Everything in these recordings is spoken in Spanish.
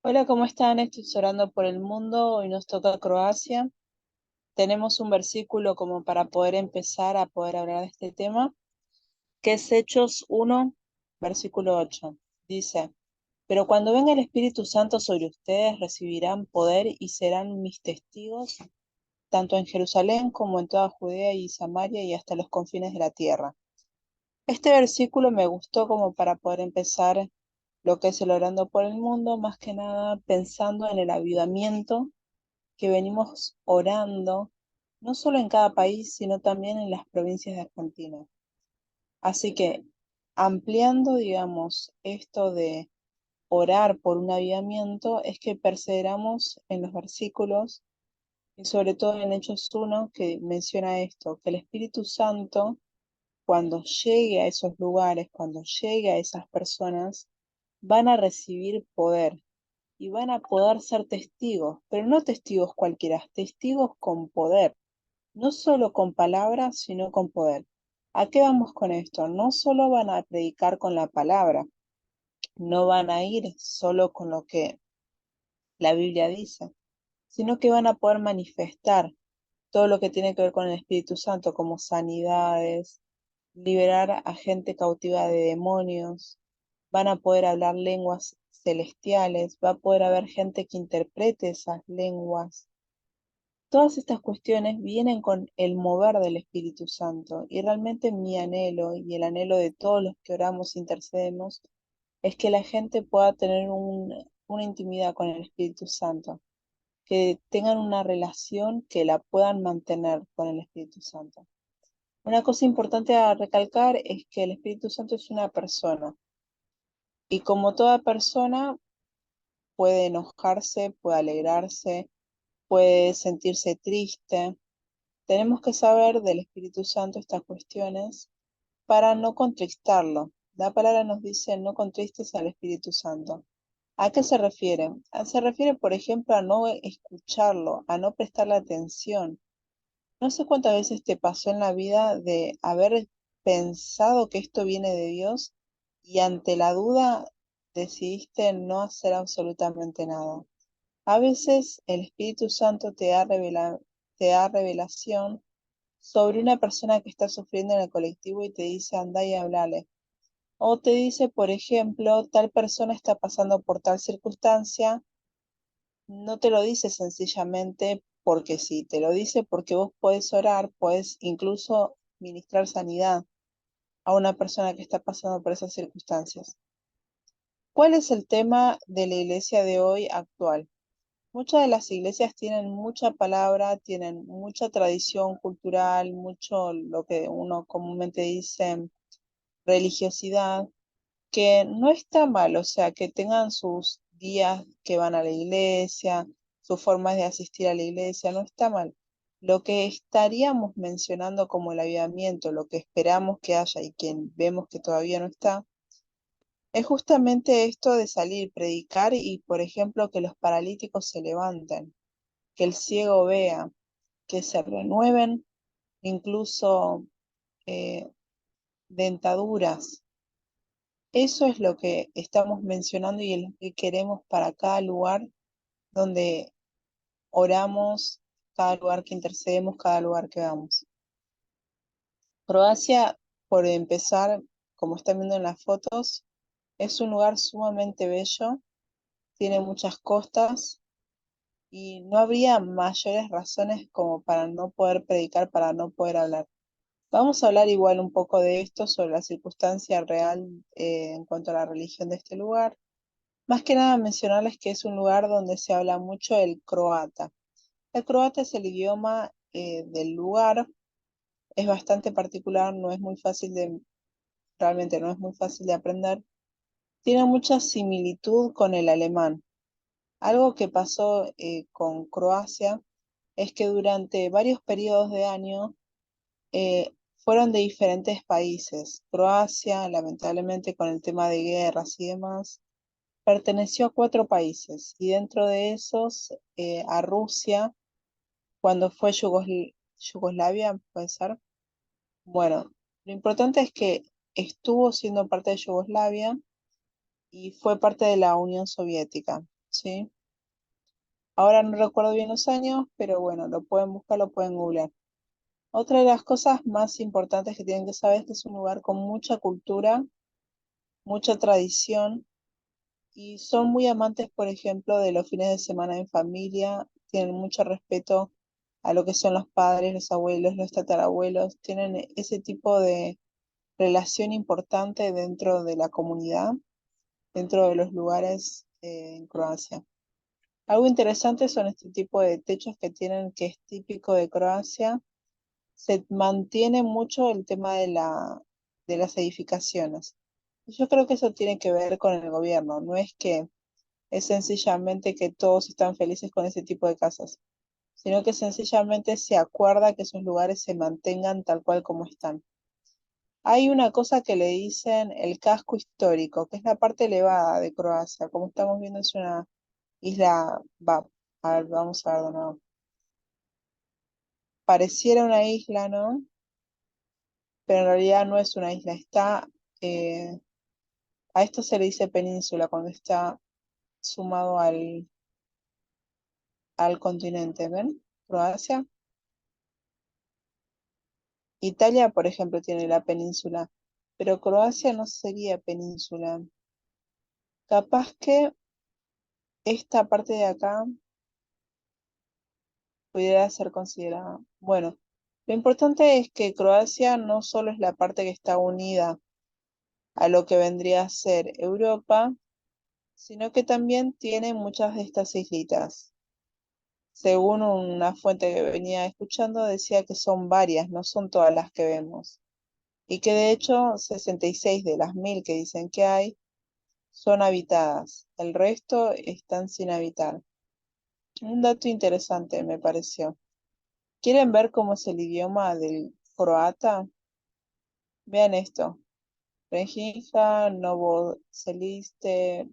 Hola, ¿cómo están? Estoy orando por el mundo. Hoy nos toca Croacia. Tenemos un versículo como para poder empezar a poder hablar de este tema, que es Hechos 1, versículo 8. Dice, pero cuando venga el Espíritu Santo sobre ustedes, recibirán poder y serán mis testigos, tanto en Jerusalén como en toda Judea y Samaria y hasta los confines de la tierra. Este versículo me gustó como para poder empezar lo que es el orando por el mundo, más que nada pensando en el avivamiento que venimos orando, no solo en cada país, sino también en las provincias de Argentina. Así que ampliando, digamos, esto de orar por un avivamiento, es que perseveramos en los versículos y sobre todo en Hechos 1 que menciona esto, que el Espíritu Santo, cuando llegue a esos lugares, cuando llegue a esas personas, van a recibir poder y van a poder ser testigos, pero no testigos cualquiera, testigos con poder, no solo con palabras, sino con poder. ¿A qué vamos con esto? No solo van a predicar con la palabra, no van a ir solo con lo que la Biblia dice, sino que van a poder manifestar todo lo que tiene que ver con el Espíritu Santo, como sanidades, liberar a gente cautiva de demonios, van a poder hablar lenguas celestiales, va a poder haber gente que interprete esas lenguas. Todas estas cuestiones vienen con el mover del Espíritu Santo y realmente mi anhelo y el anhelo de todos los que oramos e intercedemos es que la gente pueda tener una intimidad con el Espíritu Santo, que tengan una relación que la puedan mantener con el Espíritu Santo. Una cosa importante a recalcar es que el Espíritu Santo es una persona y como toda persona puede enojarse, puede alegrarse, puede sentirse triste. Tenemos que saber del Espíritu Santo estas cuestiones para no contristarlo. La palabra nos dice no contristes al Espíritu Santo. ¿A qué se refiere? Se refiere, por ejemplo, a no escucharlo, a no prestarle atención. No sé cuántas veces te pasó en la vida de haber pensado que esto viene de Dios y ante la duda decidiste no hacer absolutamente nada. A veces el Espíritu Santo te da revelación sobre una persona que está sufriendo en el colectivo y te dice anda y háblale. O te dice, por ejemplo, tal persona está pasando por tal circunstancia, no te lo dice sencillamente porque sí, te lo dice porque vos podés orar, podés incluso ministrar sanidad a una persona que está pasando por esas circunstancias. ¿Cuál es el tema de la iglesia de hoy actual? Muchas de las iglesias tienen mucha palabra, tienen mucha tradición cultural, mucho lo que uno comúnmente dice religiosidad, que no está mal, o sea, que tengan sus días que van a la iglesia, sus formas de asistir a la iglesia, no está mal. Lo que estaríamos mencionando como el avivamiento, lo que esperamos que haya y que vemos que todavía no está, es justamente esto de salir, predicar y, por ejemplo, que los paralíticos se levanten, que el ciego vea, que se renueven incluso eh, dentaduras. Eso es lo que estamos mencionando y es lo que queremos para cada lugar donde oramos, cada lugar que intercedemos, cada lugar que vamos. Croacia, por empezar, como están viendo en las fotos, es un lugar sumamente bello, tiene muchas costas y no habría mayores razones como para no poder predicar, para no poder hablar. Vamos a hablar igual un poco de esto, sobre la circunstancia real en cuanto a la religión de este lugar. Más que nada mencionarles que es un lugar donde se habla mucho el croata. El croata es el idioma del lugar, es bastante particular, no es muy fácil realmente no es muy fácil de aprender. Tiene mucha similitud con el alemán. Algo que pasó con Croacia es que durante varios periodos de año fueron de diferentes países. Croacia, lamentablemente con el tema de guerras y demás, perteneció a 4 países y dentro de esos a Rusia, cuando fue Yugoslavia, puede ser. Bueno, lo importante es que estuvo siendo parte de Yugoslavia y fue parte de la Unión Soviética. ¿sí? Ahora no recuerdo bien los años, pero bueno, lo pueden buscar, lo pueden googlear. Otra de las cosas más importantes que tienen que saber es que es un lugar con mucha cultura, mucha tradición y son muy amantes, por ejemplo, de los fines de semana en familia, tienen mucho respeto a lo que son los padres, los abuelos, los tatarabuelos, tienen ese tipo de relación importante dentro de la comunidad, dentro de los lugares en Croacia. Algo interesante son este tipo de techos que tienen, que es típico de Croacia. Se mantiene mucho el tema de las edificaciones. Yo creo que eso tiene que ver con el gobierno, no es que es sencillamente que todos están felices con ese tipo de casas, sino que sencillamente se acuerda que esos lugares se mantengan tal cual como están. Hay una cosa que le dicen el casco histórico, que es la parte elevada de Croacia. Como estamos viendo, es una isla, a ver, vamos a ver de nuevo. Pareciera una isla, ¿no? Pero en realidad no es una isla. Eh, a esto se le dice península cuando está sumado al continente, ¿ven? Croacia. Italia, por ejemplo, tiene la península, pero Croacia no sería península. Capaz que esta parte de acá pudiera ser considerada. Bueno, lo importante es que Croacia no solo es la parte que está unida a lo que vendría a ser Europa, sino que también tiene muchas de estas islitas. Según una fuente que venía escuchando, decía que son varias, no son todas las que vemos. Y que de hecho 66 de las 1000 que dicen que hay son habitadas. El resto están sin habitar. Un dato interesante me pareció. ¿Quieren ver cómo es el idioma del croata? Vean esto. Renjinja, Novo Celiste,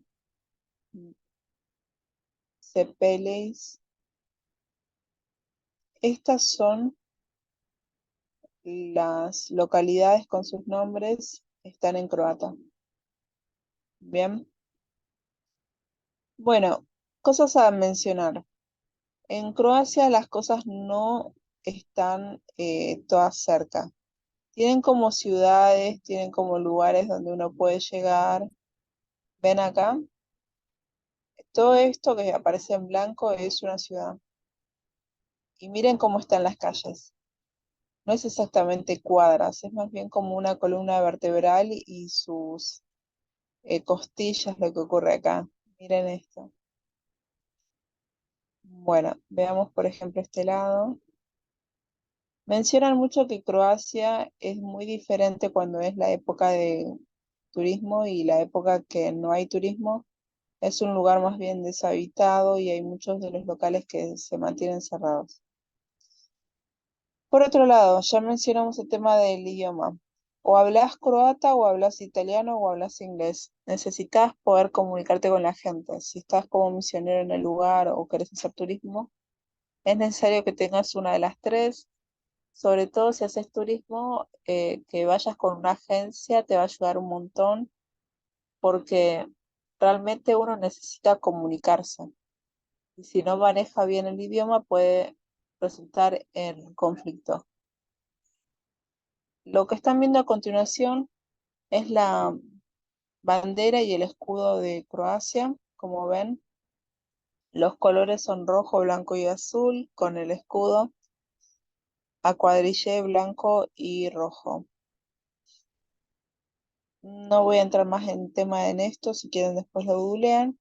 Cepelis. Estas son las localidades con sus nombres. Están en croata. Bien. Bueno, cosas a mencionar. En Croacia las cosas no están todas cerca. Tienen como ciudades, tienen como lugares donde uno puede llegar. Ven acá, todo esto que aparece en blanco es una ciudad. Y miren cómo están las calles. No es exactamente cuadras, es más bien como una columna vertebral y sus costillas lo que ocurre acá. Miren esto. Bueno, veamos por ejemplo este lado. Mencionan mucho que Croacia es muy diferente cuando es la época de turismo y la época que no hay turismo. Es un lugar más bien deshabitado y hay muchos de los locales que se mantienen cerrados. Por otro lado, ya mencionamos el tema del idioma. O hablas croata o hablas italiano o hablas inglés. Necesitas poder comunicarte con la gente. Si estás como misionero en el lugar o querés hacer turismo, es necesario que tengas una de las tres. Sobre todo si haces turismo, que vayas con una agencia te va a ayudar un montón porque realmente uno necesita comunicarse. Y si no maneja bien el idioma puede resultar en conflicto. Lo que están viendo a continuación es la bandera y el escudo de Croacia. Como ven, los colores son rojo, blanco y azul, con el escudo a cuadrille blanco y rojo. No voy a entrar más en tema en esto, si quieren después lo googlean.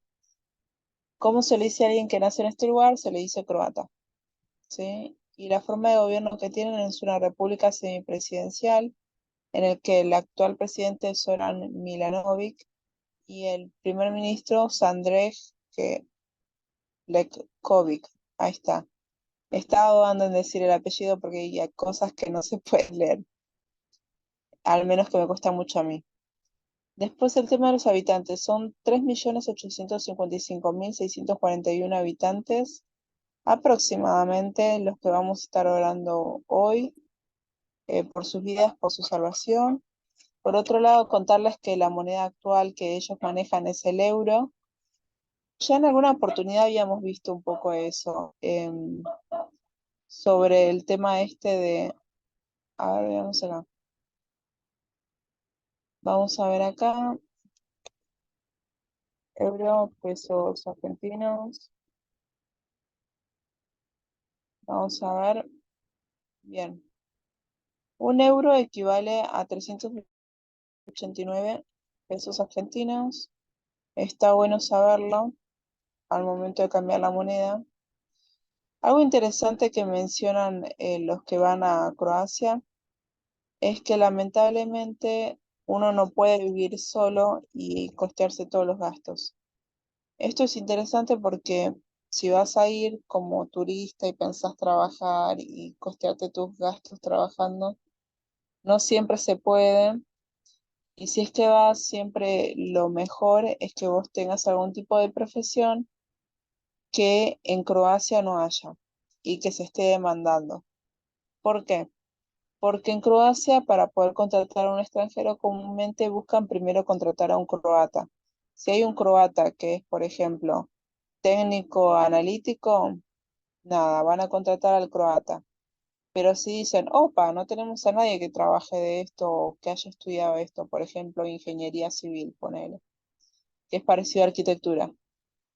¿Cómo se le dice a alguien que nace en este lugar? Se le dice croata, ¿sí? Y la forma de gobierno que tienen es una república semipresidencial, en el que el actual presidente es Zoran Milanovic y el primer ministro Sandrej Lekovic. Ahí está. Estaba dudando en decir el apellido porque hay cosas que no se pueden leer, al menos que me cuesta mucho a mí. Después el tema de los habitantes, son 3.855.641 habitantes aproximadamente los que vamos a estar orando hoy por sus vidas, por su salvación. Por otro lado, contarles que la moneda actual que ellos manejan es el euro Ya en alguna oportunidad habíamos visto un poco eso, sobre el tema este de, a ver, veamos acá. Vamos a ver acá, euro, pesos argentinos. Vamos a ver, bien. Un euro equivale a 389 pesos argentinos. Está bueno saberlo al momento de cambiar la moneda. Algo interesante que mencionan los que van a Croacia es que lamentablemente uno no puede vivir solo y costearse todos los gastos. Esto es interesante porque si vas a ir como turista y pensás trabajar y costearte tus gastos trabajando, no siempre se puede. Y si es que vas, siempre lo mejor es que vos tengas algún tipo de profesión que en Croacia no haya y que se esté demandando. ¿Por qué? Porque en Croacia, para poder contratar a un extranjero, comúnmente buscan primero contratar a un croata. Si hay un croata que es, por ejemplo, técnico analítico, nada, van a contratar al croata. Pero si dicen, opa, no tenemos a nadie que trabaje de esto o que haya estudiado esto, por ejemplo, ingeniería civil, ponele, que es parecido a arquitectura.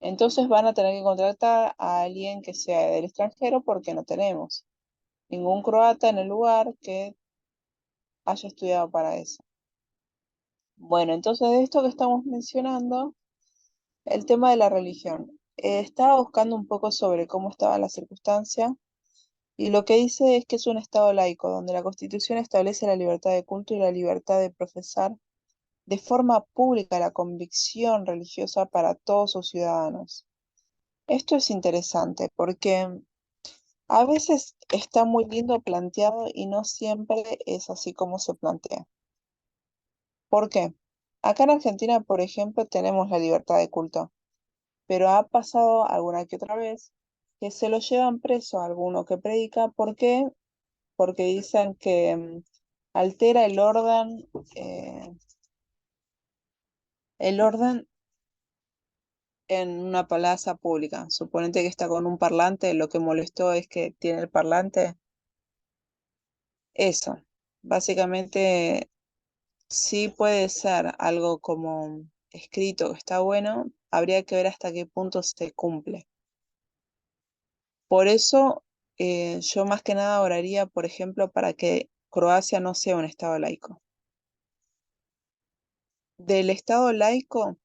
Entonces van a tener que contratar a alguien que sea del extranjero porque no tenemos ningún croata en el lugar que haya estudiado para eso. Bueno, entonces de esto que estamos mencionando, el tema de la religión. Estaba buscando un poco sobre cómo estaba la circunstancia y lo que dice es que es un estado laico, donde la Constitución establece la libertad de culto y la libertad de profesar de forma pública la convicción religiosa para todos sus ciudadanos. Esto es interesante porque a veces está muy lindo planteado y no siempre es así como se plantea. ¿Por qué? Acá en Argentina, por ejemplo, tenemos la libertad de culto, pero ha pasado alguna que otra vez que se lo llevan preso a alguno que predica. ¿Por qué? Porque dicen que altera el orden en una plaza pública. Suponete que está con un parlante, lo que molestó es que tiene el parlante. Eso. Básicamente sí puede ser algo como escrito que está bueno, habría que ver hasta qué punto se cumple. Por eso yo más que nada oraría, por ejemplo, para que Croacia no sea un estado laico. Del estado laico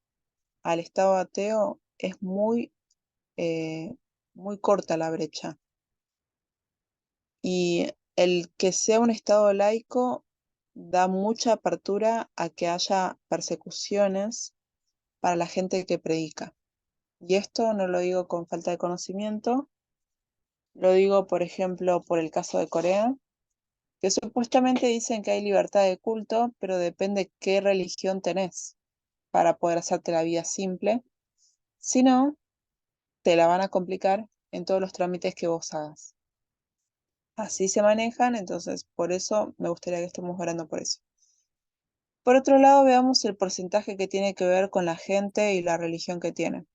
al estado ateo es eh, muy corta la brecha. Y el que sea un estado laico da mucha apertura a que haya persecuciones para la gente que predica. Y esto no lo digo con falta de conocimiento, lo digo, por ejemplo, por el caso de Corea, que supuestamente dicen que hay libertad de culto, pero depende qué religión tenés para poder hacerte la vida simple. Si no, te la van a complicar en todos los trámites que vos hagas. Así se manejan, entonces por eso me gustaría que estemos orando por eso. Por otro lado, veamos el porcentaje que tiene que ver con la gente y la religión que tiene.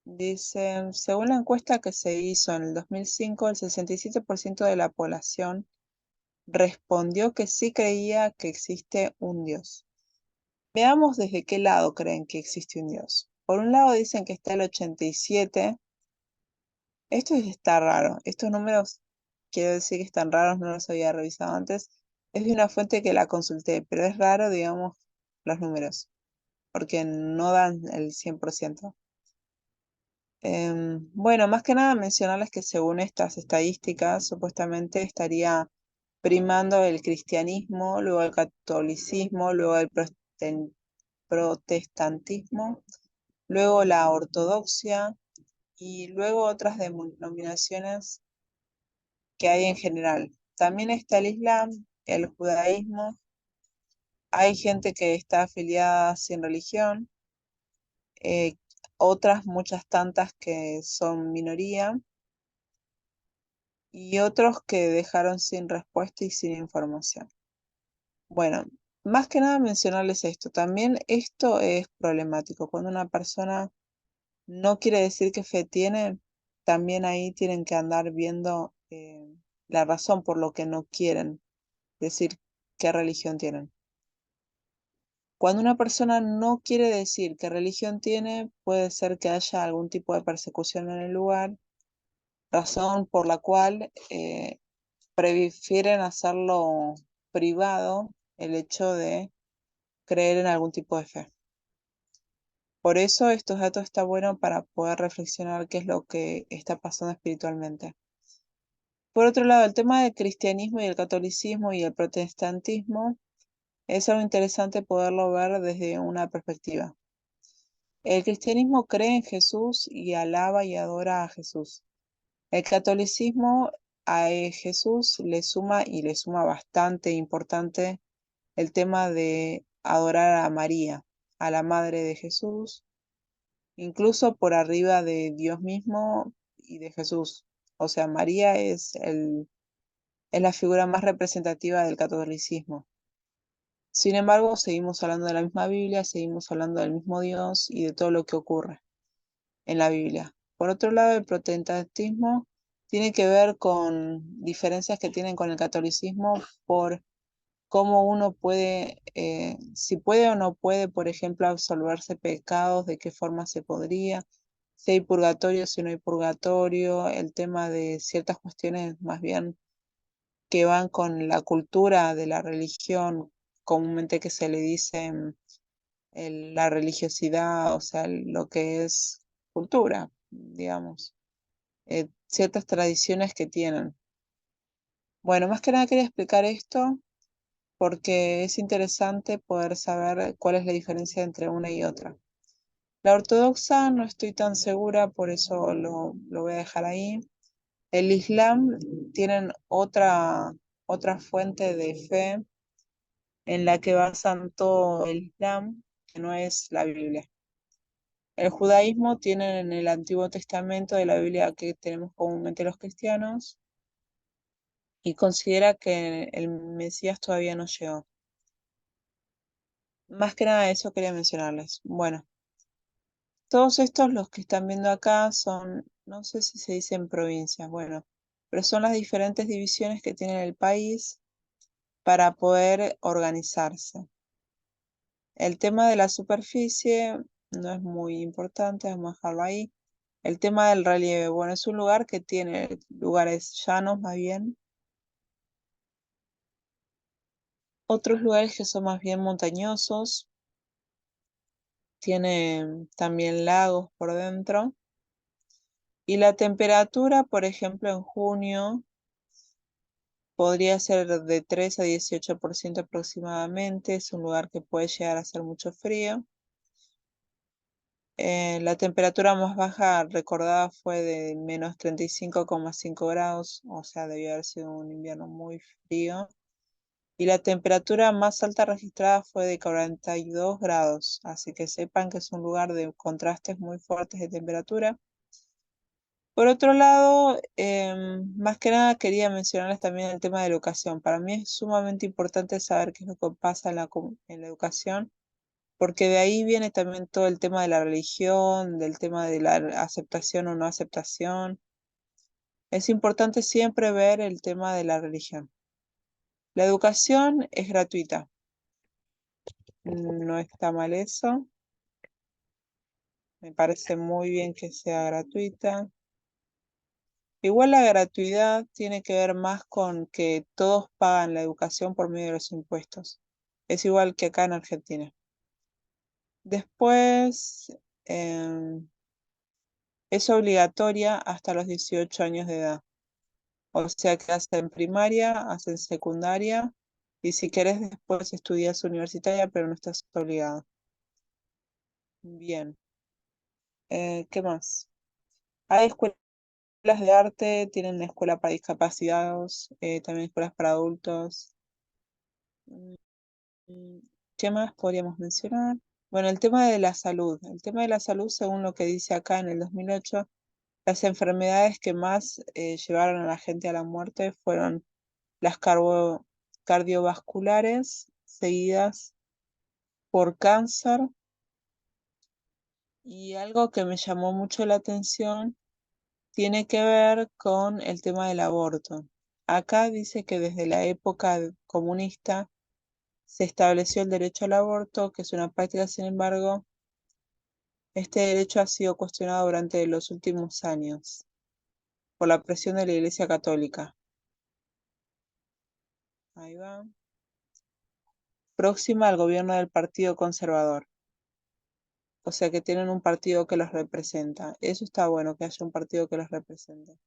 Dice, según la encuesta que se hizo en el 2005, el 67% de la población respondió que sí creía que existe un Dios. Veamos desde qué lado creen que existe un Dios. Por un lado dicen que está el 87%. Esto está raro. Estos números, quiero decir que están raros, no los había revisado antes. Es de una fuente que la consulté, pero es raro, digamos, los números, porque no dan el 100%. Bueno, más que nada mencionarles que según estas estadísticas, supuestamente estaría primando el cristianismo, luego el catolicismo, luego el protestantismo, luego la ortodoxia y luego otras denominaciones que hay en general. También está el Islam, el judaísmo, hay gente que está afiliada sin religión, eh, otras muchas tantas que son minoría y otros que dejaron sin respuesta y sin información. Bueno, más que nada mencionarles esto. También esto es problemático cuando una persona no quiere decir que fe tiene, también ahí tienen que andar viendo la razón por lo que no quieren decir qué religión tienen. Cuando una persona no quiere decir qué religión tiene, puede ser que haya algún tipo de persecución en el lugar, razón por la cual prefieren hacerlo privado el hecho de creer en algún tipo de fe. Por eso estos datos está bueno para poder reflexionar qué es lo que está pasando espiritualmente. Por otro lado, el tema del cristianismo y el catolicismo y el protestantismo es algo interesante poderlo ver desde una perspectiva. El cristianismo cree en Jesús y alaba y adora a Jesús. El catolicismo a Jesús le suma bastante importante el tema de adorar a María, a la Madre de Jesús, incluso por arriba de Dios mismo y de Jesús. O sea, María es la figura más representativa del catolicismo. Sin embargo, seguimos hablando de la misma Biblia, seguimos hablando del mismo Dios y de todo lo que ocurre en la Biblia. Por otro lado, el protestantismo tiene que ver con diferencias que tienen con el catolicismo por cómo uno puede, si puede o no puede, por ejemplo, absolverse pecados, de qué forma se podría, si hay purgatorio, si no hay purgatorio, el tema de ciertas cuestiones más bien que van con la cultura de la religión, comúnmente que se le dice la religiosidad, o sea, lo que es cultura, digamos, ciertas tradiciones que tienen. Bueno, más que nada quería explicar esto porque es interesante poder saber cuál es la diferencia entre una y otra. La ortodoxa no estoy tan segura, por eso lo voy a dejar ahí. El Islam tienen otra fuente de fe en la que basan todo el Islam, que no es la Biblia. El judaísmo tiene en el Antiguo Testamento de la Biblia que tenemos comúnmente los cristianos y considera que el Mesías todavía no llegó. Más que nada eso quería mencionarles. Bueno, todos estos los que están viendo acá son, no sé si se dicen provincias, bueno, pero son las diferentes divisiones que tiene el país para poder organizarse. El tema de la superficie no es muy importante, vamos a dejarlo ahí. El tema del relieve, bueno, es un lugar que tiene lugares llanos más bien, otros lugares que son más bien montañosos, tiene también lagos por dentro. Y la temperatura, por ejemplo, en junio podría ser de 3 a 18% aproximadamente. Es un lugar que puede llegar a hacer mucho frío. La temperatura más baja recordada fue de menos 35,5 grados, o sea, debió haber sido un invierno muy frío. Y la temperatura más alta registrada fue de 42 grados, así que sepan que es un lugar de contrastes muy fuertes de temperatura. Por otro lado, más que nada quería mencionarles también el tema de la educación. Para mí es sumamente importante saber qué es lo que pasa en la educación, porque de ahí viene también todo el tema de la religión, del tema de la aceptación o no aceptación. Es importante siempre ver el tema de la religión. La educación es gratuita, no está mal eso, me parece muy bien que sea gratuita. Igual la gratuidad tiene que ver más con que todos pagan la educación por medio de los impuestos. Es igual que acá en Argentina. Después, es obligatoria hasta los 18 años de edad. O sea que hacen primaria, hacen secundaria y si querés después estudias universitaria, pero no estás obligado. Bien, ¿qué más? Hay escuelas de arte, tienen escuela para discapacitados, también escuelas para adultos. Mm, ¿Qué más podríamos mencionar? Bueno, el tema de la salud. El tema de la salud, según lo que dice acá en el 2008, las enfermedades que más llevaron a la gente a la muerte fueron las cardiovasculares, seguidas por cáncer, Y algo que me llamó mucho la atención tiene que ver con el tema del aborto. Acá dice que desde la época comunista se estableció el derecho al aborto, que es una práctica, sin embargo, este derecho ha sido cuestionado durante los últimos años por la presión de la Iglesia Católica. Ahí va. Próxima al gobierno del Partido Conservador. O sea que tienen un partido que los representa. Eso está bueno, que haya un partido que los represente.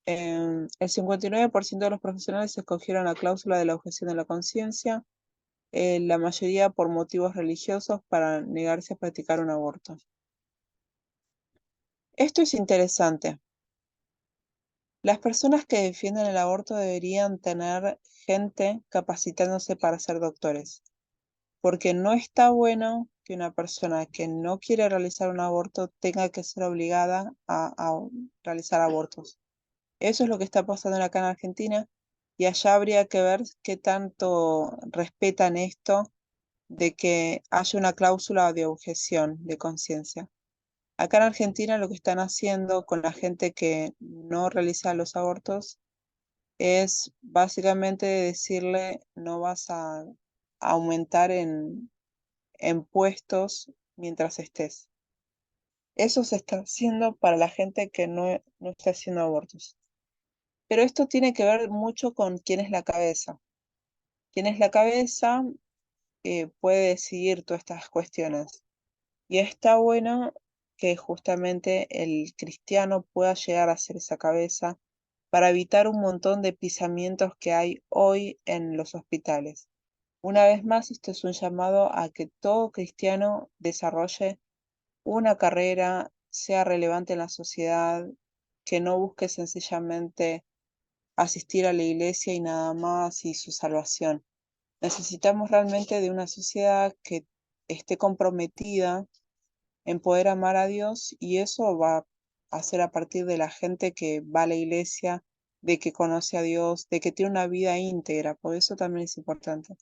El 59% de los profesionales escogieron la cláusula de la objeción de la conciencia, la mayoría por motivos religiosos para negarse a practicar un aborto. Esto es interesante. Las personas que defienden el aborto deberían tener gente capacitándose para ser doctores, porque no está bueno que una persona que no quiere realizar un aborto tenga que ser obligada a realizar abortos. Eso es lo que está pasando acá en Argentina y allá habría que ver qué tanto respetan esto de que haya una cláusula de objeción de conciencia. Acá en Argentina lo que están haciendo con la gente que no realiza los abortos es básicamente decirle no vas a aumentar en puestos mientras estés. Eso se está haciendo para la gente que no está haciendo abortos. Pero esto tiene que ver mucho con quién es la cabeza. Quién es la cabeza puede decidir todas estas cuestiones. Y está bueno que justamente el cristiano pueda llegar a ser esa cabeza para evitar un montón de pisamientos que hay hoy en los hospitales. Una vez más, esto es un llamado a que todo cristiano desarrolle una carrera, sea relevante en la sociedad, que no busque sencillamente asistir a la iglesia y nada más y su salvación. Necesitamos realmente de una sociedad que esté comprometida en poder amar a Dios y eso va a ser a partir de la gente que va a la iglesia, de que conoce a Dios, de que tiene una vida íntegra, por eso también es importante.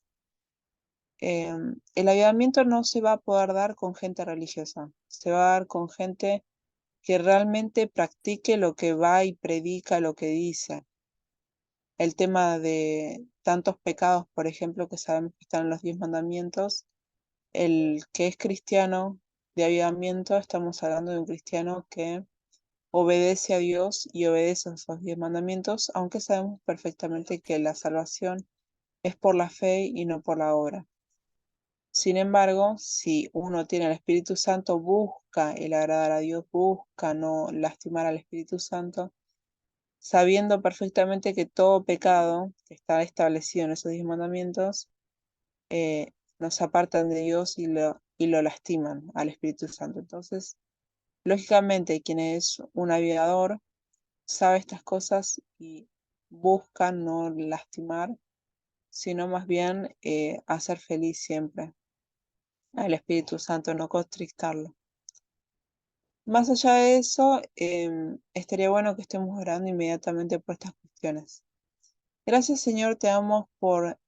El avivamiento no se va a poder dar con gente religiosa, se va a dar con gente que realmente practique lo que va y predica lo que dice. El tema de tantos pecados, por ejemplo, que sabemos que están en los 10 mandamientos, el que es cristiano de avivamiento, estamos hablando de un cristiano que obedece a Dios y obedece a esos 10 mandamientos, aunque sabemos perfectamente que la salvación es por la fe y no por la obra. Sin embargo, si uno tiene al Espíritu Santo, busca el agradar a Dios, busca no lastimar al Espíritu Santo, sabiendo perfectamente que todo pecado que está establecido en esos 10 mandamientos nos apartan de Dios y lo lastiman al Espíritu Santo. Entonces, lógicamente, quien es un aviador sabe estas cosas y busca no lastimar, sino más bien hacer feliz siempre al Espíritu Santo, no contrictarlo. Más allá de eso, estaría bueno que estemos orando inmediatamente por estas cuestiones. Gracias, Señor, te damos por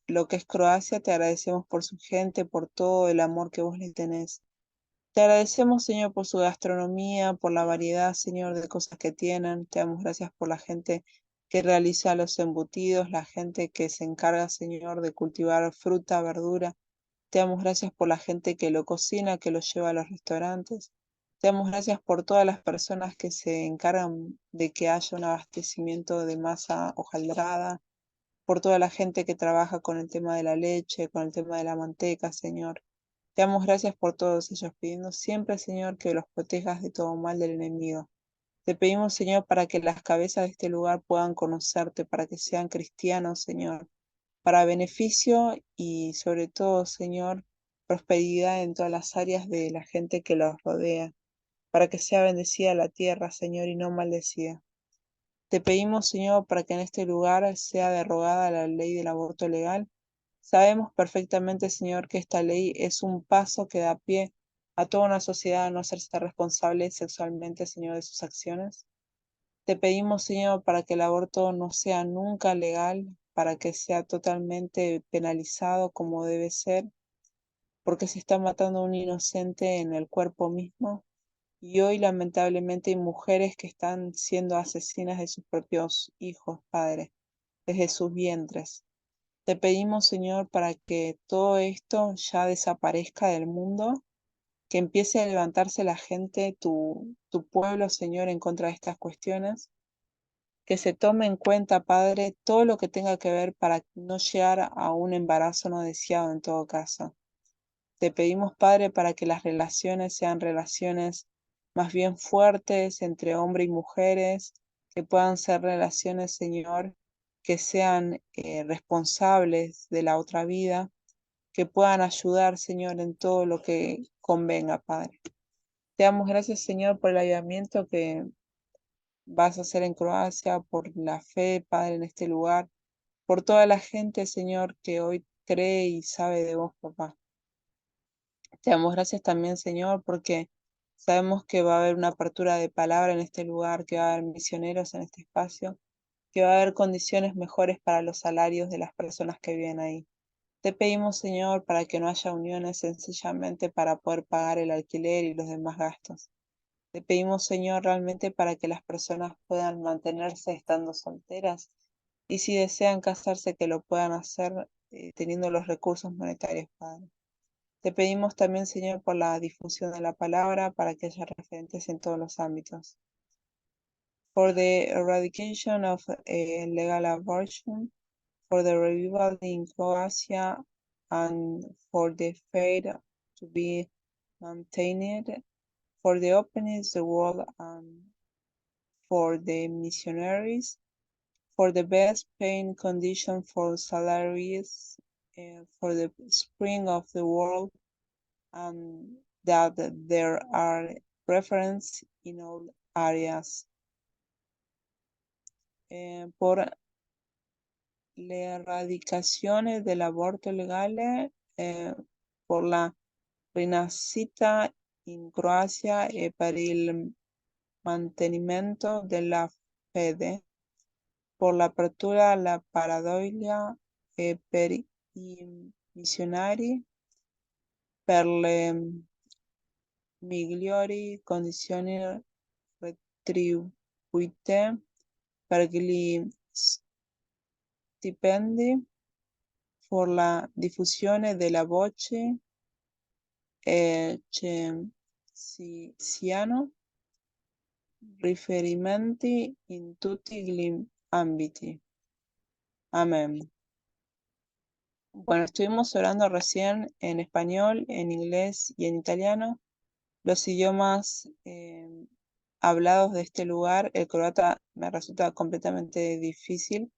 lo que es Croacia, te agradecemos por su gente, por todo el amor que vos le tenés. Te agradecemos, Señor, por su gastronomía, por la variedad, Señor, de cosas que tienen. Te damos gracias por la gente que realiza los embutidos, la gente que se encarga, Señor, de cultivar fruta, verdura. Te damos gracias por la gente que lo cocina, que lo lleva a los restaurantes. Te damos gracias por todas las personas que se encargan de que haya un abastecimiento de masa hojaldrada, por toda la gente que trabaja con el tema de la leche, con el tema de la manteca, Señor. Te damos gracias por todos ellos, pidiendo siempre, Señor, que los protejas de todo mal del enemigo. Te pedimos, Señor, para que las cabezas de este lugar puedan conocerte, para que sean cristianos, Señor, para beneficio y sobre todo, Señor, prosperidad en todas las áreas de la gente que los rodea, para que sea bendecida la tierra, Señor, y no maldecida. Te pedimos, Señor, para que en este lugar sea derogada la ley del aborto legal. Sabemos perfectamente, Señor, que esta ley es un paso que da pie a toda una sociedad a no hacerse responsable sexualmente, Señor, de sus acciones. Te pedimos, Señor, para que el aborto no sea nunca legal, para que sea totalmente penalizado como debe ser, porque se está matando a un inocente en el cuerpo mismo. Y hoy lamentablemente hay mujeres que están siendo asesinas de sus propios hijos, Padre, desde sus vientres. Te pedimos, Señor, para que todo esto ya desaparezca del mundo, que empiece a levantarse la gente, tu pueblo, Señor, en contra de estas cuestiones, que se tome en cuenta, Padre, todo lo que tenga que ver para no llegar a un embarazo no deseado en todo caso. Te pedimos, Padre, para que las relaciones sean relaciones más bien fuertes entre hombres y mujeres, que puedan ser relaciones, Señor, que sean responsables de la otra vida, que puedan ayudar, Señor, en todo lo que convenga, Padre. Te damos gracias, Señor, por el ayudamiento que vas a hacer en Croacia, por la fe, Padre, en este lugar, por toda la gente, Señor, que hoy cree y sabe de vos, papá. Te damos gracias también, Señor, porque sabemos que va a haber una apertura de palabra en este lugar, que va a haber misioneros en este espacio, que va a haber condiciones mejores para los salarios de las personas que viven ahí. Te pedimos, Señor, para que no haya uniones sencillamente para poder pagar el alquiler y los demás gastos. Te pedimos, Señor, realmente para que las personas puedan mantenerse estando solteras y si desean casarse que lo puedan hacer teniendo los recursos monetarios, Padre. Te pedimos también, Señor, por la difusión de la palabra para que haya referentes en todos los ámbitos. For the eradication of legal abortion, for the revival in Croatia, and for the faith to be maintained, for the opening of the world, and for the missionaries, for the best paying condition for salaries, for the spring of the world, and that there are references in all areas. Por la erradicación del aborto legal, por la rinascita in Croacia e per il mantenimento della fede, por la apertura alla pareidolia e per i missionari, per le migliori condizioni retribuite, per gli stipendi, por la diffusione della voce e ci siano riferimenti in tutti gli ambiti. Amén. Bueno, estuvimos orando recién en español, en inglés y en italiano, los idiomas hablados de este lugar. El croata me resulta completamente difícil,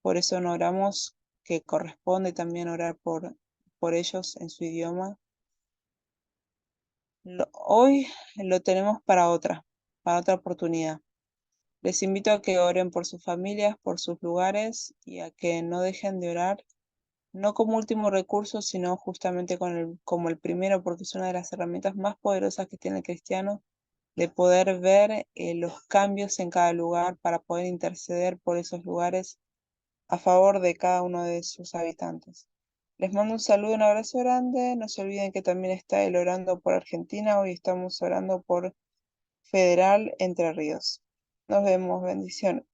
por eso no oramos, que corresponde también orar por ellos en su idioma. Hoy lo tenemos para otra oportunidad. Les invito a que oren por sus familias, por sus lugares y a que no dejen de orar, no como último recurso, sino justamente como el primero, porque es una de las herramientas más poderosas que tiene el cristiano, de poder ver los cambios en cada lugar para poder interceder por esos lugares a favor de cada uno de sus habitantes. Les mando un saludo, un abrazo grande. No se olviden que también está el orando por Argentina. Hoy estamos orando por Federal Entre Ríos. Nos vemos, bendiciones.